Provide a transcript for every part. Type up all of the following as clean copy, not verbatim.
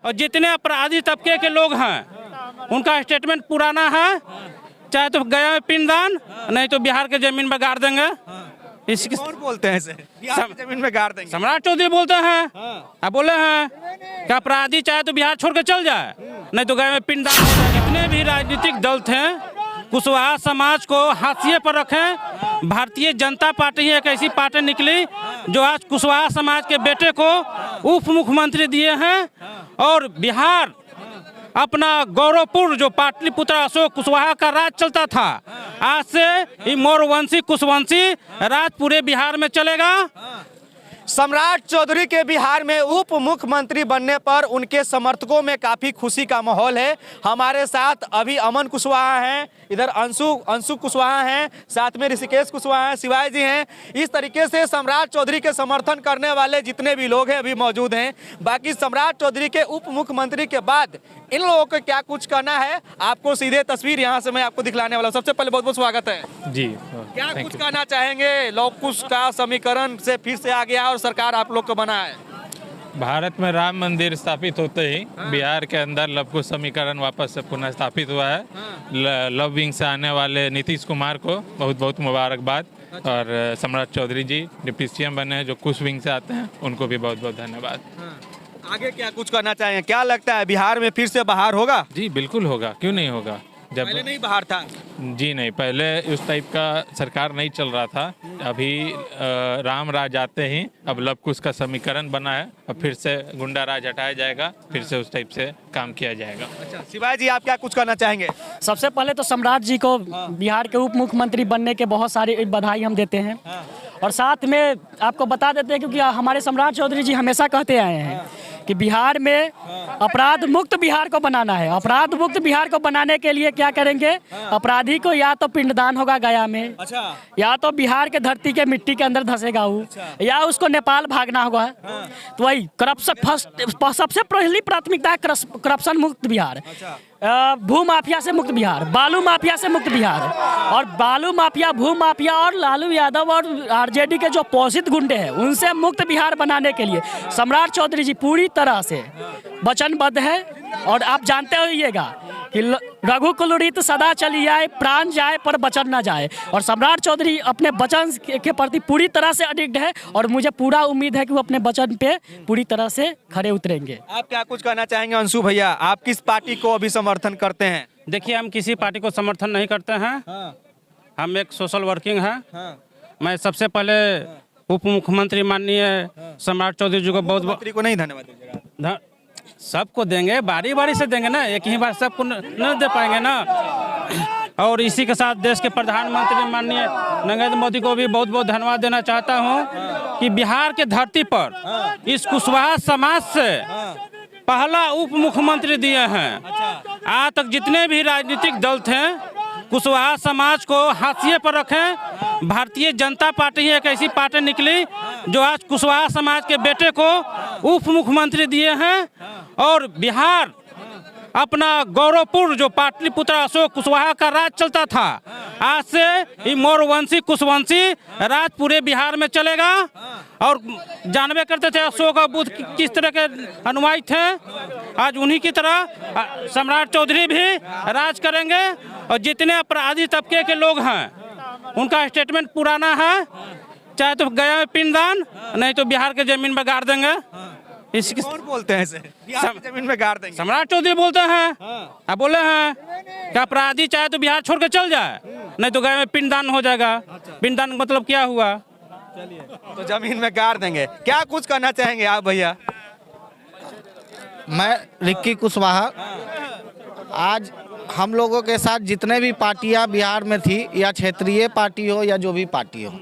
और जितने अपराधी तबके के लोग हैं उनका स्टेटमेंट पुराना है, चाहे तो गया में पिंडदान, नहीं तो बिहार के जमीन में गाड़ देंगे। इसकी कौन बोलते हैं इसे बिहार की जमीन में गाड़ देंगे? सम्राट चौधरी बोलते हैं। अब बोले हैं कि अपराधी चाहे तो बिहार छोड़ के चल जाए, नहीं तो गए में पिंडदान हो जाए। जितने भी राजनीतिक दल थे कुशवाहा समाज को हाशिए पर रखें। भारतीय जनता पार्टी एक ऐसी पार्टी निकली जो आज कुशवाहा समाज के बेटे को उप मुख्यमंत्री दिए हैं और बिहार अपना गौरवपूर्ण जो पाटलिपुत्र अशोक कुशवाहा का राज चलता था, आज से ये मौर्यवंशी कुशवंशी राज पूरे बिहार में चलेगा। सम्राट चौधरी के बिहार में उप मुख्यमंत्री बनने पर उनके समर्थकों में काफी खुशी का माहौल है। हमारे साथ अभी अमन कुशवाहा हैं, इधर अंशु कुशवाहा हैं, साथ में ऋषिकेश कुशवाहा हैं, शिवाजी जी हैं। इस तरीके से सम्राट चौधरी के समर्थन करने वाले जितने भी लोग हैं अभी मौजूद हैं। बाकी सम्राट चौधरी के उप मुख्यमंत्री के बाद इन लोगों को क्या कुछ करना है, आपको सीधे तस्वीर यहाँ से मैं आपको दिखलाने वाला हूँ। सबसे पहले बहुत बहुत स्वागत है जी। क्या कुछ कहना चाहेंगे? लव-कुश का समीकरण से फिर से आ गया और सरकार आप लोग को बना है। भारत में राम मंदिर स्थापित होते ही बिहार के अंदर लव-कुश समीकरण वापस से पुनः स्थापित हुआ है। लव विंग से आने वाले नीतीश कुमार को बहुत बहुत मुबारकबाद और सम्राट चौधरी जी डिप्टी सीएम बने जो कुश विंग से आते हैं उनको भी बहुत बहुत धन्यवाद। आगे क्या कुछ करना चाहेंगे? क्या लगता है बिहार में फिर से बहार होगा? जी बिल्कुल होगा, क्यों नहीं होगा। जब पहले नहीं बहार था? जी नहीं, पहले उस टाइप का सरकार नहीं चल रहा था। अभी राम राज आते ही अब लव कुश का समीकरण बना है और फिर से गुंडा राज हटाया जाएगा, फिर से उस टाइप से काम किया जाएगा। अच्छा शिवाजी जी, आप क्या कुछ करना चाहेंगे? सबसे पहले तो सम्राट जी को बिहार के उप मुख्यमंत्री बनने के बहुत सारी बधाई हम देते हैं और साथ में आपको बता देते हैं क्योंकि हमारे सम्राट चौधरी जी हमेशा कहते आए हैं कि बिहार में अपराध मुक्त बिहार को बनाना है। अपराध मुक्त बिहार को बनाने के लिए क्या करेंगे? अपराधी को या तो पिंडदान होगा गया में, या तो बिहार के धरती के मिट्टी के अंदर धंसेगा वो, या उसको नेपाल भागना होगा। तो वही करप्शन सबसे पहली प्राथमिकता है करप्शन मुक्त बिहार, भू माफिया से मुक्त बिहार, बालू माफिया से मुक्त बिहार। और बालू माफिया, भू माफिया और लालू यादव और आरजेडी के जो पोषित गुंडे हैं उनसे मुक्त बिहार बनाने के लिए सम्राट चौधरी जी पूरी तरह से वचनबद्ध है। और आप जानते होइएगा कि रघु कुलरीत सदा चली जाए, प्राण जाए पर वचन न जाए। और सम्राट चौधरी अपने वचन के प्रति पूरी तरह से अडिक्ट है और मुझे पूरा उम्मीद है कि वो अपने वचन पे पूरी तरह से खड़े उतरेंगे। आप क्या कुछ कहना चाहेंगे अंशु भैया? आप किस पार्टी को अभी समर्थन करते हैं? देखिए, हम किसी पार्टी को समर्थन नहीं करते हैं। हम एक सोशल वर्किंग है। मैं सबसे पहले उप मुख्यमंत्री माननीय सम्राट चौधरी जी को बहुत को नहीं धन्यवाद दीजिएगा। सबको देंगे, बारी बारी से देंगे ना, एक ही बार सबको नहीं दे पाएंगे ना। और इसी के साथ देश के प्रधानमंत्री माननीय नरेंद्र मोदी को भी बहुत बहुत धन्यवाद देना चाहता हूं कि बिहार के धरती पर इस कुशवाहा समाज से पहला उप मुख्यमंत्री दिए हैं। आज तक जितने भी राजनीतिक दल थे कुशवाहा समाज को हाशिए पर रखें। भारतीय जनता पार्टी एक ऐसी पार्टी निकली जो आज कुशवाहा समाज के बेटे को उप मुख्यमंत्री दिए हैं और बिहार अपना गौरवपूर्ण जो पाटलिपुत्र अशोक कुशवाहा का राज चलता था, आज से ये मौर्यवंशी कुशवंशी राज पूरे बिहार में चलेगा। और जानबे करते थे अशोक और बुद्ध किस तरह के अनुयायी थे, आज उन्हीं की तरह सम्राट चौधरी भी राज करेंगे। और जितने अपराधी तबके के लोग हैं उनका स्टेटमेंट पुराना है, चाहे तो गया में पिंडदान, नहीं तो बिहार के जमीन में गाड़ देंगे। इसकी कौन बोलते हैं इसे बिहार की जमीन में गाड़ देंगे? सम्राट चौधरी बोलते हैं। अब बोले हैं कि अपराधी चाहे तो बिहार छोड़ के चल जाए, नहीं तो गए में पिंडदान हो जाएगा। पिंडदान मतलब क्या हुआ? तो जमीन में गाड़ देंगे। क्या कुछ करना चाहेंगे आप भैया? मैं रिक्की कुशवाहा, आज हम लोगों के साथ जितने भी पार्टियां बिहार में थी, या क्षेत्रीय पार्टी हो या जो भी पार्टी हो,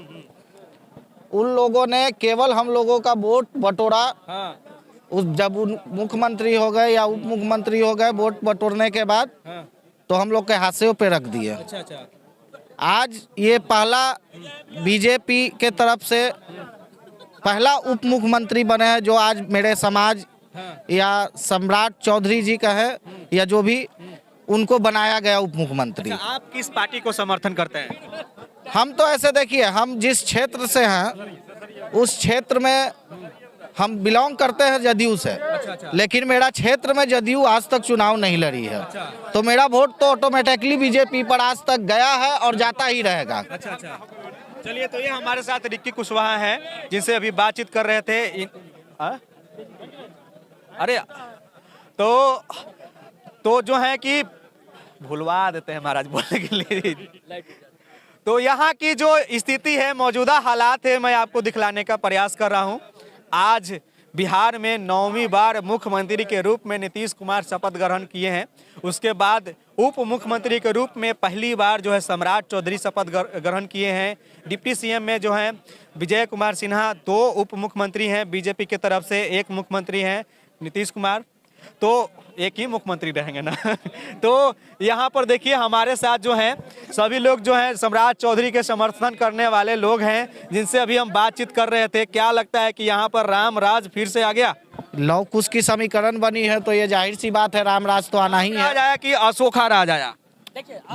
उन लोगों ने केवल हम लोगों का वोट बटोरा। उस जब मुख्यमंत्री हो गए या उप मुख्यमंत्री हो गए, वोट बटोरने के बाद तो हम लोग के हाशियों पे रख दिए। आज ये पहला बीजेपी के तरफ से पहला उप मुख्यमंत्री बने हैं जो आज मेरे समाज या सम्राट चौधरी जी का है या जो भी, उनको बनाया गया उप मुख्यमंत्री। आप किस पार्टी को समर्थन करते हैं? हम तो ऐसे देखिए, हम जिस क्षेत्र से हैं उस क्षेत्र में हम बिलोंग करते हैं जदयू से, लेकिन मेरा क्षेत्र में जदयू आज तक चुनाव नहीं लड़ी है। तो मेरा वोट तो ऑटोमेटिकली बीजेपी पर आज तक गया है और जाता ही रहेगा। अच्छा। चलिए, तो ये हमारे साथ रिक्की कुशवाहा हैं जिनसे अभी बातचीत कर रहे थे। अरे तो जो है कि भुलवा देते हैं महाराज बोलने के लिए। तो यहाँ की जो स्थिति है, मौजूदा हालात है, मैं आपको दिखलाने का प्रयास कर रहा हूँ। आज बिहार में 9वीं बार मुख्यमंत्री के रूप में नीतीश कुमार शपथ ग्रहण किए हैं। उसके बाद उप मुख्यमंत्री के रूप में पहली बार जो है सम्राट चौधरी शपथ ग्रहण किए हैं। डिप्टी सीएम में जो है विजय कुमार सिन्हा, 2 उप मुख्यमंत्री हैं बीजेपी की तरफ से, 1 मुख्यमंत्री हैं नीतीश कुमार, तो एक ही मुख्यमंत्री रहेंगे ना। तो यहाँ पर देखिए हमारे साथ जो हैं सभी लोग जो हैं सम्राट चौधरी के समर्थन करने वाले लोग हैं, जिनसे अभी हम बातचीत कर रहे थे। क्या लगता है कि यहाँ पर राम राज फिर से आ गया? लव कुश की समीकरण बनी है तो ये जाहिर सी बात है, राम राज तो आना ही है। राज आया कि अशोका राज आया?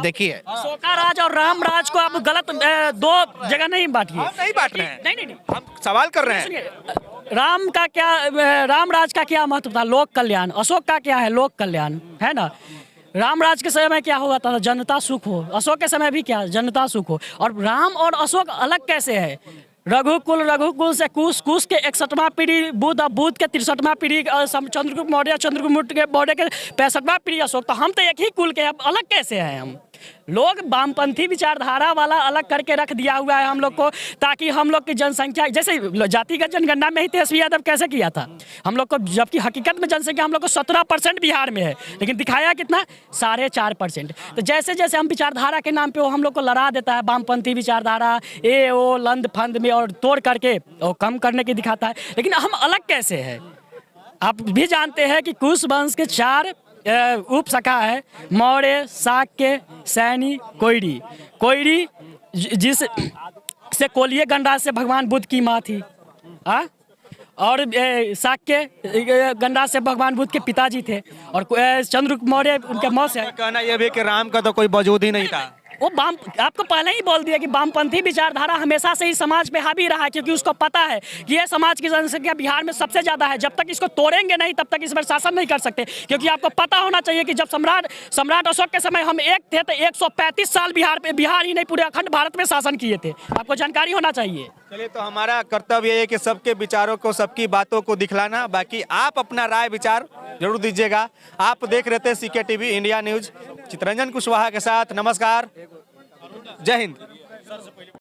देखिए, अशोका राज और राम राज को आप गलत 2 जगह नहीं बांटिए। हम नहीं बांट रहे हैं, नहीं, हम सवाल कर रहे हैं। सुनिए, राम राज का क्या महत्व था? लोक कल्याण। अशोक का क्या है? लोक कल्याण, है ना। राम राज के समय में क्या हुआ था? जनता सुख हो। अशोक के समय भी क्या? जनता सुख हो। और राम और अशोक अलग कैसे है? रघुकुल से कुश के 61वां पीढ़ी बुद्ध, बुद्ध के 63वां पीढ़ी चंद्रगुप्त मौर्य के 65वां पीढ़ी अशोक। तो हम तो एक ही कुल के, अब अलग कैसे हैं हम? लोग वामपंथी विचारधारा वाला अलग करके रख दिया हुआ है हम लोग को, ताकि हम लोग की जनसंख्या, जैसे जातिगत जनगणना में ही तेजस्वी यादव कैसे किया था हम लोग को, जबकि हकीकत में जनसंख्या हम लोग को 17% बिहार में है, लेकिन दिखाया कितना? 4.5%। तो जैसे जैसे हम विचारधारा के नाम पे वो हम लोग को लड़ा देता है, वामपंथी विचारधारा वो लंद फंद में और तोड़ करके और कम करने की दिखाता है। लेकिन हम अलग कैसे है? आप भी जानते हैं कि कुश वंश के 4 उप शाखा है, मौर्य, शाक्य, सैनी, कोयरी जिस से कोलिये गणराज से भगवान बुद्ध की माँ थी, और शाक्य गणराज से भगवान बुद्ध के पिताजी थे, और चंद्रगुप्त मौर्य उनके मौत से। कहना यह भी कि राम का तो कोई वजूद ही नहीं था। वो आपको पहले ही बोल दिया कि वामपंथी विचारधारा हमेशा से ही समाज में हावी रहा है, क्योंकि उसको पता है कि ये समाज की जनसंख्या बिहार में सबसे ज़्यादा है। जब तक इसको तोड़ेंगे नहीं तब तक इस पर शासन नहीं कर सकते। क्योंकि आपको पता होना चाहिए कि जब सम्राट अशोक के समय हम एक थे तो 135 साल बिहार ही नहीं पूरे अखंड भारत में शासन किए थे। आपको जानकारी होना चाहिए। चलिए, तो हमारा कर्तव्य है कि सबके विचारों को, सबकी बातों को दिखलाना। बाकी आप अपना राय विचार जरूर दीजिएगा। आप देख रहे थे CK TV India news, Chittaranjan Kushwaha के साथ। नमस्कार, जय हिंद।